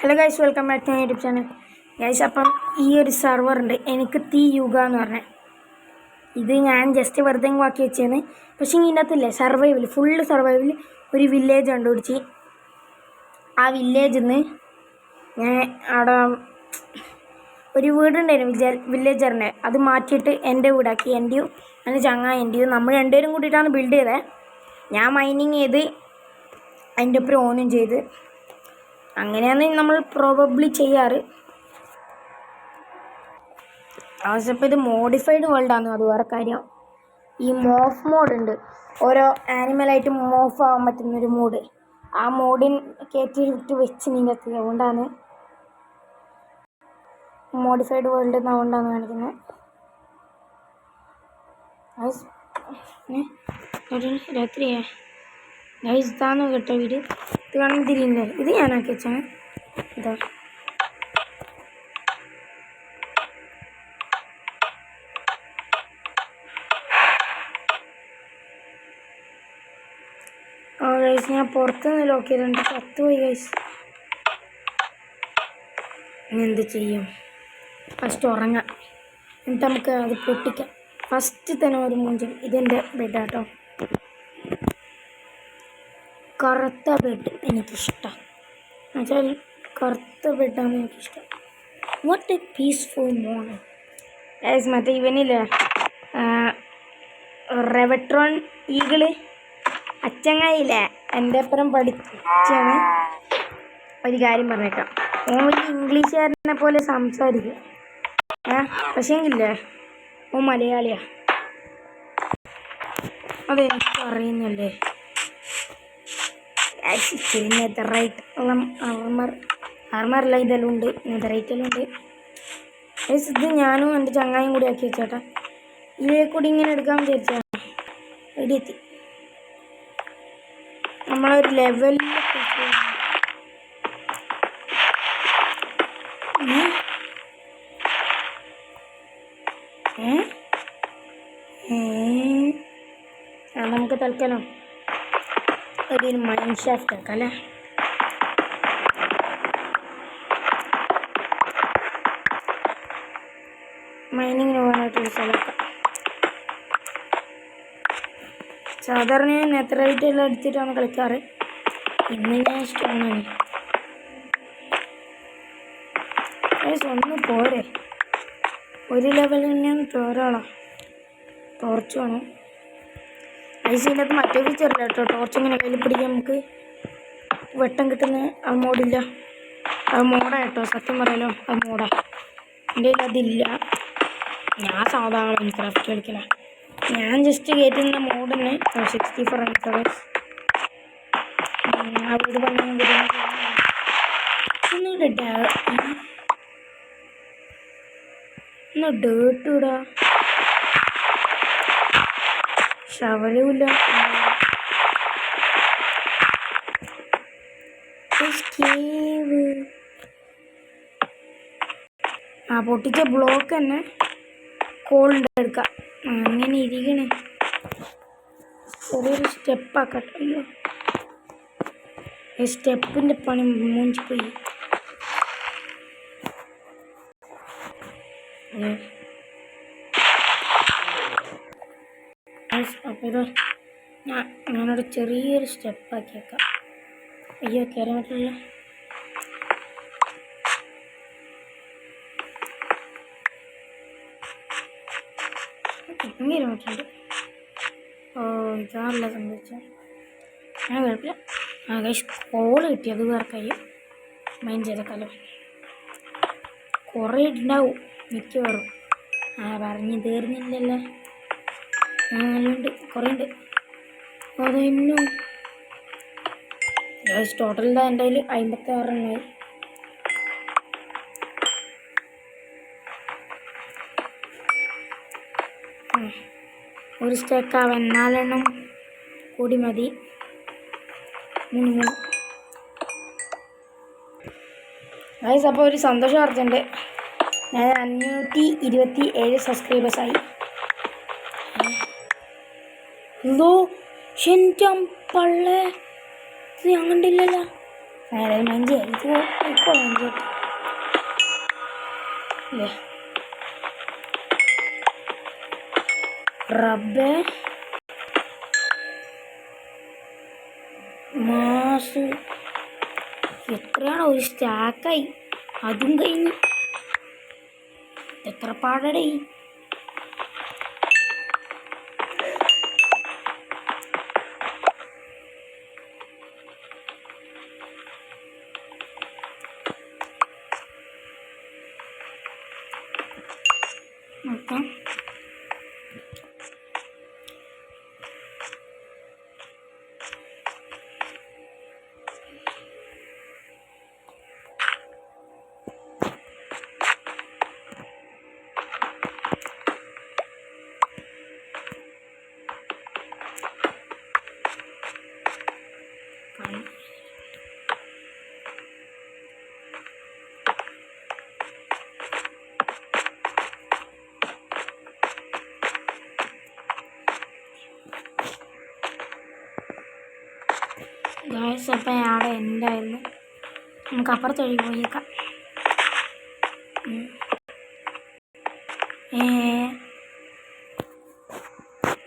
Hello guys, welcome back to my YouTube channel. Guys, അപ്പം ഈ ഒരു സെർവറുണ്ട് എനിക്ക് തീ യുഗ എന്ന് പറഞ്ഞത്. ഇത് ഞാൻ ജസ്റ്റ് വെറുതെ ആക്കി വെച്ചതാണ്. പക്ഷേ ഇതിൻ്റെ അകത്തില്ലേ ഫുള്ള് സർവൈവൽ ഒരു വില്ലേജ് കണ്ടുപിടിച്ച് ആ വില്ലേജിൽ നിന്ന് ഞാൻ അവിടെ ഒരു വീടുണ്ടായിരുന്നു വില്ലേജറിൻ്റെ. അത് മാറ്റിയിട്ട് എൻ്റെ വീടാക്കി. എൻ്റെയും എൻ്റെ ചങ്ങായിൻ്റെയും നമ്മൾ രണ്ടുപേരും കൂട്ടിയിട്ടാണ് ബിൽഡ് ചെയ്തത്. ഞാൻ മൈനിങ് ചെയ്ത് അതിൻ്റെ ഒപ്പം ഓനും ചെയ്ത്. അങ്ങനെയാണ് നമ്മൾ പ്രോബബ്ലി ചെയ്യാറ്. ആവശ്യപ്പോൾ ഇത് മോഡിഫൈഡ് വേൾഡാണ്, അത് വേറെ കാര്യം. ഈ മോഫ് മോഡ് ഉണ്ട്, ഓരോ ആനിമലായിട്ട് മോഫ് ആവാൻ പറ്റുന്നൊരു മോഡ്. ആ മോഡിൻ കയറ്റിയിട്ട് വെച്ച് നീങ്ങത്തി. അതുകൊണ്ടാണ് മോഡിഫൈഡ് വേൾഡ് അതുകൊണ്ടാണ് കാണിക്കുന്നത്. രാത്രിയാ ഗൈസ്, ഇതാന്ന് കേട്ടോ വീട്. ഇത് കാണാൻ തിരിയില്ലേ? ഇത് ഞാനാക്കി വെച്ചാണ്. ഇതാ ഗൈസ്, ഞാൻ പുറത്തുനിന്ന് ലോക്ക് ചെയ്തിട്ടുണ്ട്. 10 പോയി ഗൈസ്. ഇനി എന്ത് ചെയ്യും? ഫസ്റ്റ് ഉറങ്ങാം, എന്നിട്ട് നമുക്ക് അത് പൊട്ടിക്കാം. ഫസ്റ്റ് തന്നെ ഒരു മൂഞ്ചൽ. ഇതെൻ്റെ ബെഡാട്ടോ, കറുത്ത ബെഡ് എനിക്കിഷ്ടം. എന്നുവെച്ചാൽ കറുത്ത ബെഡാണ് എനിക്കിഷ്ടം. What A peaceful morning guys. മറ്റേ ഇവനില്ലേ, റെവട്രോൺ ഈഗിള് അച്ചങ്ങായില്ലേ, എൻ്റെ അപ്പുറം പഠിച്ചാണ്. ഒരു കാര്യം പറഞ്ഞേക്കാം, ഓൻ ഇംഗ്ലീഷുകാരനെ പോലെ സംസാരിക്കും. പക്ഷേ എങ്കിലേ ഓ മലയാളിയാ, അതെനിക്ക് അറിയുന്നല്ലേ. നെതറൈറ്റ് ആർമറല്ല, ഇതെല്ലാം ഉണ്ട്. നെതറൈറ്റെല്ലാം ഉണ്ട്. ഇത് ഞാനും എൻ്റെ ചങ്ങായും കൂടി ആക്കി വെച്ചേട്ടാ. ഇതിലെ കൂടി ഇങ്ങനെ എടുക്കാൻ വിചാരിച്ചാ ഇവിടെ എത്തി. നമ്മളൊരു ലെവലിൽ നമുക്ക് തൽക്കാലം ഒരു മൈൻ ഷാഫ്റ്റ് ആക്കാം അല്ലേ. മൈനിങ്ങിന് പോകാനായിട്ടൊരു സ്ഥലമാക്കാം. സാധാരണ ഞാൻ നെതറൈറ്റ് എല്ലാം എടുത്തിട്ടാണ് കളിക്കാറ്. ഇന്ന് ഞാൻ ഇഷ്ടമാണ്. ഒന്ന് പോരെ, ഒരു ലെവലിൽ തന്നെയാണ് പോരാളോ. ടോർച്ച് വേണം. ഐസിനകത്ത് മറ്റേ ഫീച്ചറില്ല കേട്ടോ, ടോർച്ച് ഇങ്ങനെ കയ്യിൽ പിടിക്കാൻ നമുക്ക് വെട്ടം കിട്ടുന്ന ആ മോഡില്ല. അത് മോഡാ കേട്ടോ, സത്യം പറയാലോ, അത് മോഡാ. എൻ്റെ കയ്യിൽ അതില്ല. ഞാൻ സാധാരണ മൈൻക്രാഫ്റ്റ് കളിക്കില്ല. ഞാൻ ജസ്റ്റ് കയറ്റുന്ന മോഡിന് 64 അൾട്രാവേഴ്സ് ആ വീട് പണിയാൻ ഒന്ന് ഡേർട്ട് ഇടാ. ശവലുമില്ല. ആ പൊട്ടിച്ച ബ്ലോക്ക് തന്നെ കോൾഡ് എടുക്കാം. അങ്ങനെ ഇരിക്കണേ. ചെറിയൊരു സ്റ്റെപ്പാക്കട്ടെ. അയ്യോ, ഈ സ്റ്റെപ്പിൻ്റെ പണി മൂഞ്ചിപ്പോയി. അപ്പോൾ ഇത് ഞാനൊരു ചെറിയൊരു സ്റ്റെപ്പാക്കിയേക്കാം. അയ്യോ, കയറാൻ പറ്റില്ല. കയറാൻ പറ്റുന്നുണ്ട്. ഓ, ഇതാണല്ല സംഭവിച്ചത്. ഞാൻ കുഴപ്പമില്ല. ഗൈസ്, കോള് കിട്ടി, അത് വേറെ കാര്യം. മൈൻഡ് ചെയ്തേക്കാലോ. കുറേ ഉണ്ടാവും മിക്കവാറും. പറഞ്ഞ് തീർന്നില്ലല്ലോ. ഉണ്ട്, കുറേ ഉണ്ട്. അതെന്നും ഗൈസ്, ടോട്ടൽ എന്താ എൻ്റെ കയ്യിൽ 56 എണ്ണമായി. ഒരു സ്റ്റേക്കാവാൻ 4 എണ്ണം കൂടി മതി. 3 ഗൈസ്. അപ്പോൾ ഒരു സന്തോഷ വാർത്തയുണ്ട്. ഞാൻ 527 സബ്സ്ക്രൈബേഴ്സായി. എന്തോ ശെൻ്റെ പള്ളേ, ഇത് ഞാൻ കണ്ടില്ലല്ലോ. നേരെ മഞ്ചി ഇത് ഇപ്പോൾ മഞ്ചി അല്ലേ റബ്ബേ മാസ് എത്രയാണ് ഒരു സ്റ്റാക്കായി അതും കഴിഞ്ഞ് എത്ര പാടടേ നോക്കാം ഗായ്സ് അപ്പം അവിടെ എന്തായിരുന്നു നമുക്ക് അപ്പുറത്ത് വഴി പോയേക്കാം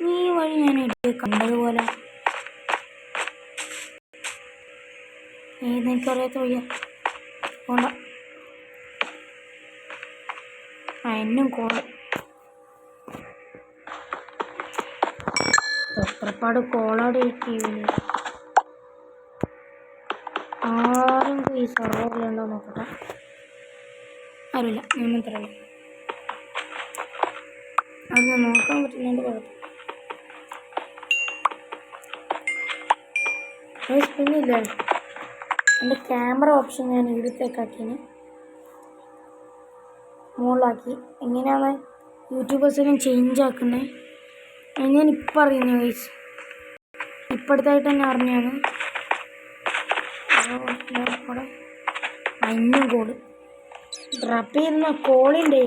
ഈ വഴി ഞാൻ ഇടയിൽ കണ്ടതുപോലെ എനിക്കറിയാത്ത വഴിയാ പോണ്ട എന്നും കോള് എത്രപ്പാട് കോളാട് ഇരിക്കുകയില്ലേ ആരെങ്കിലും ഈ സർവറിലുണ്ടോ നോക്കട്ടെ അറിയില്ല ഞാൻ മാത്രമല്ല അത് നോക്കാൻ പറ്റുന്നുണ്ട് കുഴപ്പം പിന്നില്ലേ എൻ്റെ ക്യാമറ ഓപ്ഷൻ ഞാൻ ഇവിടത്തേക്കാക്കിന് മുകളിലാക്കി എങ്ങനെയാണ് യൂട്യൂബേഴ്സിനും ചേഞ്ച് ആക്കുന്നത് ഞാൻ ഇപ്പം അറിയുന്നു വയസ്സ് ഇപ്പോഴത്തായിട്ട് തന്നെ അറിഞ്ഞാണ് അവിടെ അഞ്ഞും കോള് ഡ്രപ്പ് ചെയ്യുന്ന കോളിൻ്റെ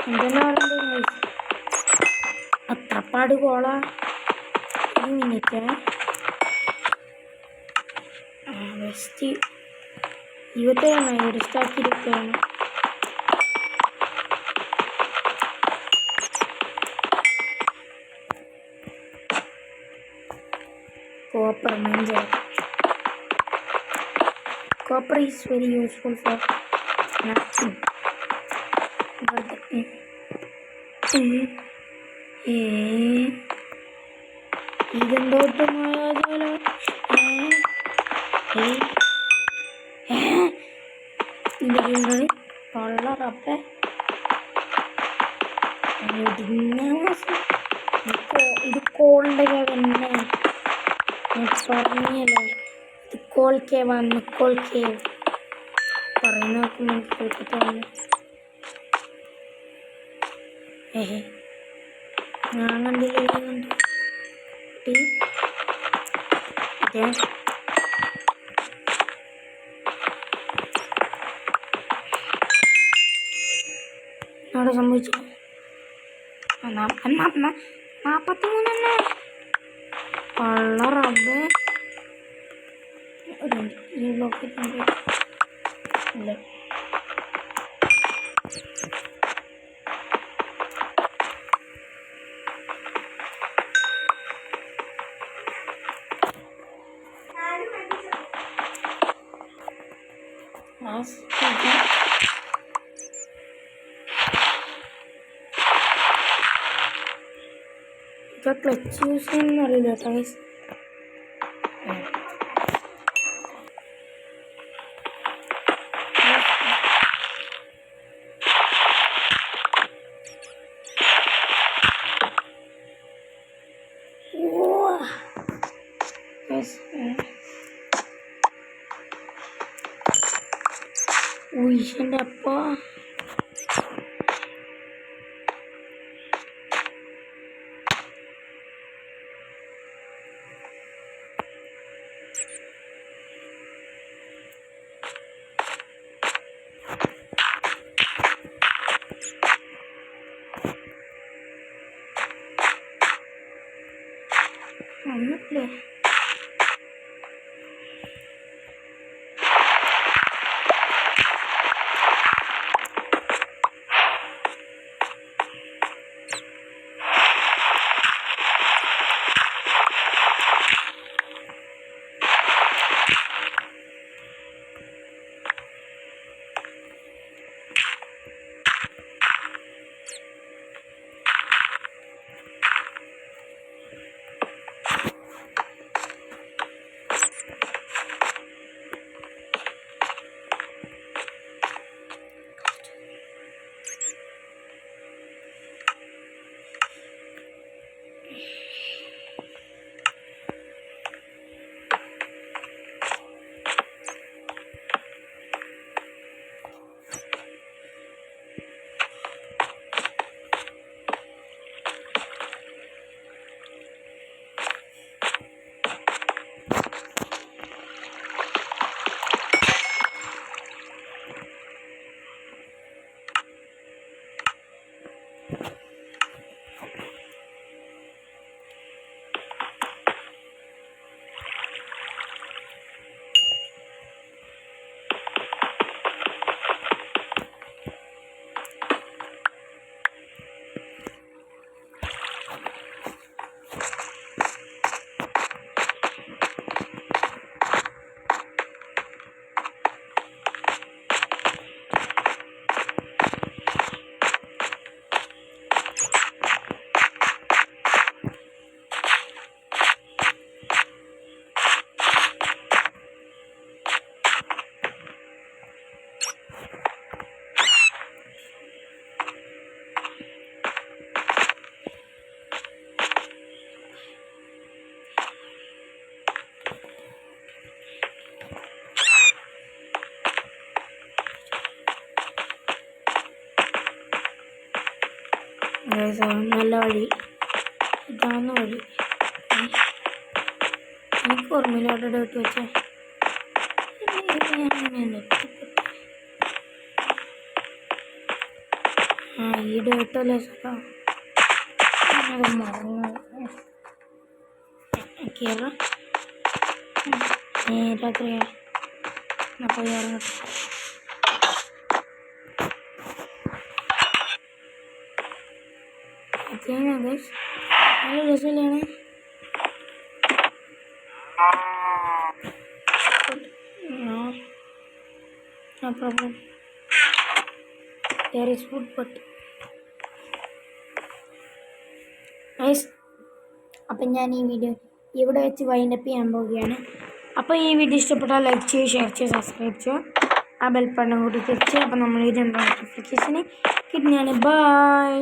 എന്തെല്ലാം പറയണ്ടേ അത്രപ്പാട് കോളാ ഒരു minute west 27 സ്റ്റാക്കിയിരിക്കുകയാണ് copper manja. Copper is very useful for nothing. But ഇതെന്തോട്ട് മായാജാലം കൊള്ളറപ്പേ ഇത് കോളിൻ്റെ തന്നെ പറഞ്ഞല്ലോ ഇത് കോൾ കേവാണ് കോൾ കേവ് പറയുന്ന കേൾക്കത്തോന്നു ഞാൻ കണ്ടില്ലുണ്ട് അവിടെ സംഭവിച്ചു 43 കൊള്ളറബ് ഈ ബ്ലോക്ക് ഇല്ല ക്ലച്ച് യൂസ് ചെയ്യുന്ന അറിയില്ല കേട്ടോ ഗൈസ് ഉയ്യൻ്റെ അപ്പ ഒന്നുമില്ലേ നല്ല വഴി ഇതാണ് വഴി എനിക്ക് ഓർമ്മയിലോട്ട് ഡേട്ട് വെച്ചേ ഈ ഡേട്ടല്ലേ സുഖം മറന്നു കയറാം നേരാത്രിയാ പോയി ഇറങ്ങട്ടെ നല്ല രസമില്ലാണ് no problem there is food but guys അപ്പം ഞാൻ ഈ വീഡിയോ ഇവിടെ വെച്ച് വൈൻഡപ്പ് ചെയ്യാൻ പോവുകയാണ്. അപ്പോൾ ഈ വീഡിയോ ഇഷ്ടപ്പെട്ടാൽ ലൈക്ക് ചെയ്യുക, ഷെയർ ചെയ്യുക, സബ്സ്ക്രൈബ് ചെയ്യുക, ആ ബെൽ ബട്ടൺ കൂടി ക്ലിക്ക് ചെയ്യുക. അപ്പോൾ നമ്മൾ ഇതിൻ്റെ നോട്ടിഫിക്കേഷൻ കിട്ടുന്നതാണ്. ബൈ.